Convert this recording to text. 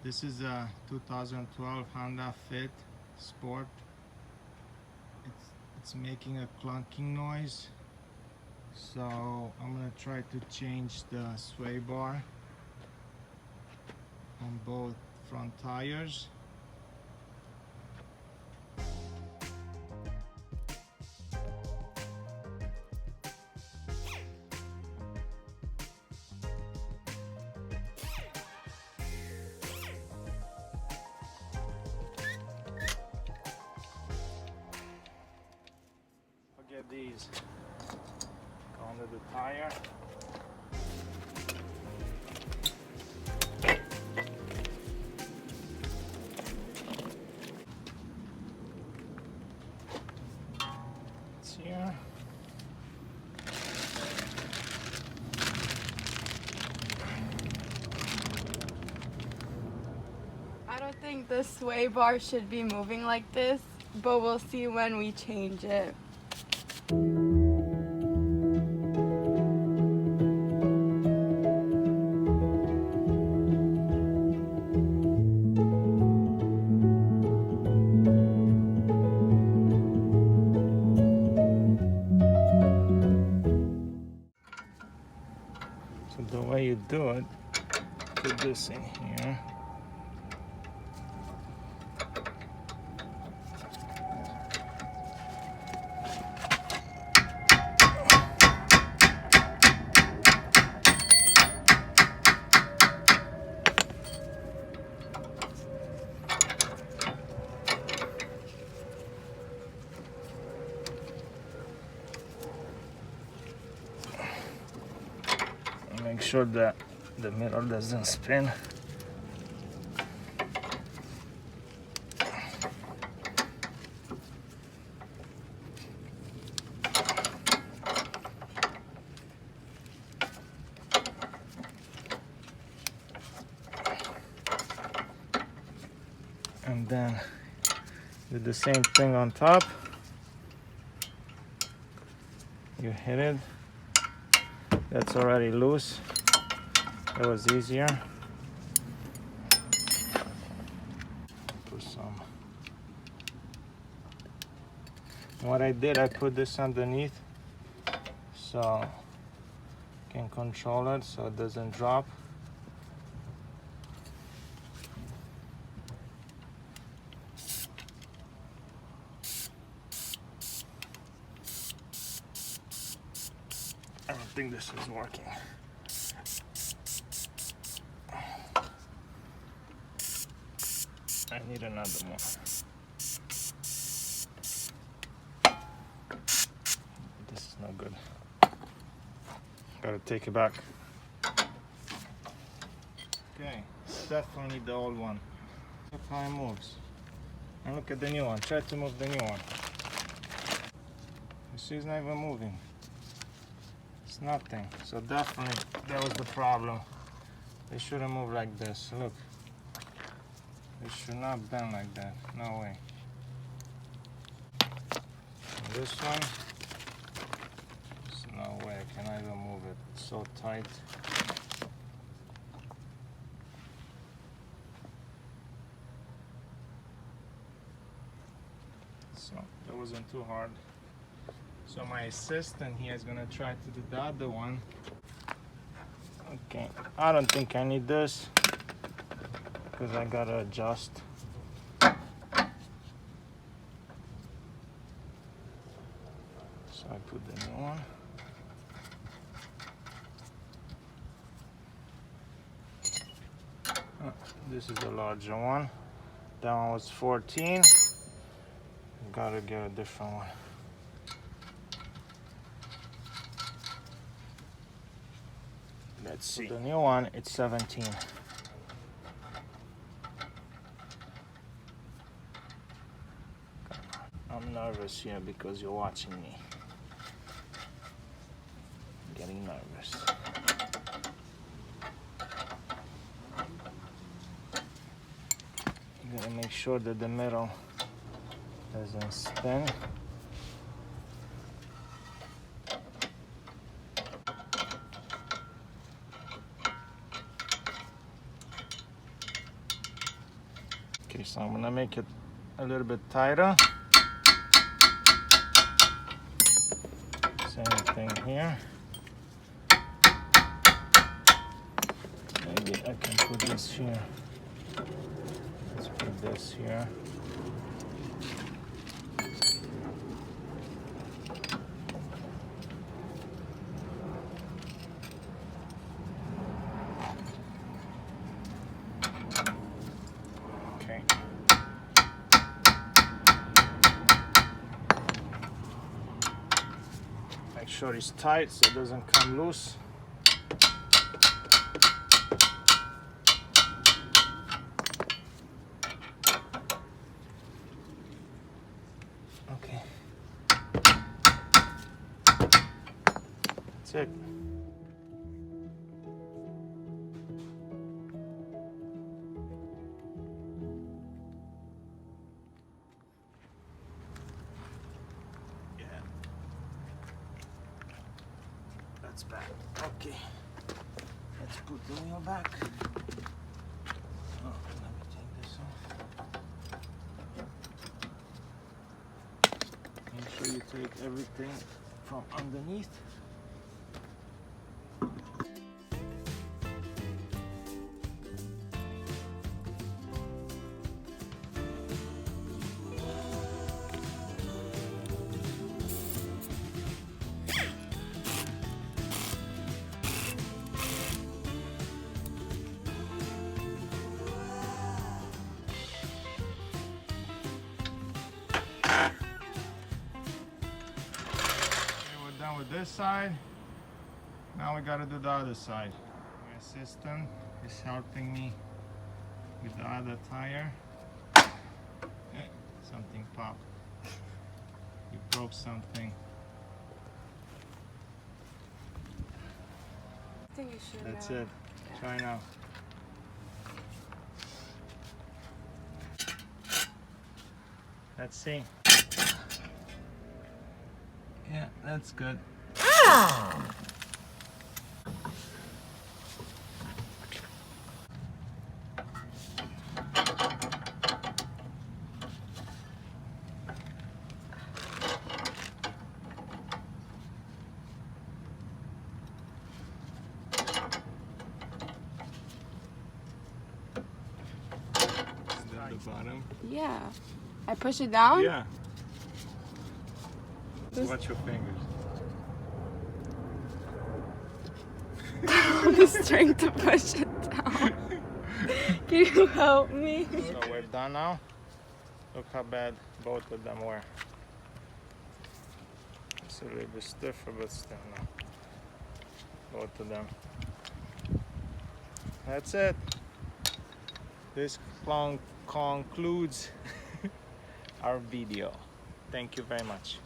This is a 2012 Honda Fit Sport. It's making a clunking noise, so I'm gonna try to change the sway bar on both front tires. I'll get these. Go under the tire. It's here. I don't think the sway bar should be moving like this, but we'll see when we change it. So the way you do it, put this in here. Make sure that the middle doesn't spin. And then do the same thing on top. You hit it. That's already loose. It was easier. Put some. What I did, I put this underneath so you can control it so it doesn't drop. I don't think this is working. I need another one. This is no good. Gotta take it back. Okay, definitely the old one. Look how it moves. And look at the new one. Try to move the new one. You see, it's not even moving. It's nothing. So definitely that was the problem. They shouldn't move like this. Look. They should not bend like that. No way. And this one. There's no way I can even move it. It's so tight. So that wasn't too hard. So my assistant here is gonna try to do the other one. Okay, I don't think I need this because I gotta adjust. So I put the new one. This is a larger one. That one was 14. Gotta get a different one. Let's see. The new one, it's 17. I'm nervous here because you're watching me. Getting nervous. You gotta make sure that the middle doesn't spin. Okay, so I'm gonna make it a little bit tighter. Same thing here. Maybe I can put this here. Let's put this here. Okay. Make sure it's tight so it doesn't come loose. Okay. That's it. Yeah. That's bad. Okay. Let's put the wheel back. Oh, let me take this off. Make sure you take everything from underneath. With this side, now we got to do the other side. My assistant is helping me with the other tire. Something popped. You broke something. I think you should. That's it. Try now. Let's see. Yeah, that's good. The bottom. Yeah. I push it down? Yeah. Watch your fingers. The strength to push it down. Can you help me? So we're done now. Look how bad both of them were. It's a little bit stiffer, but still no. Both of them. That's it. This concludes our video. Thank you very much.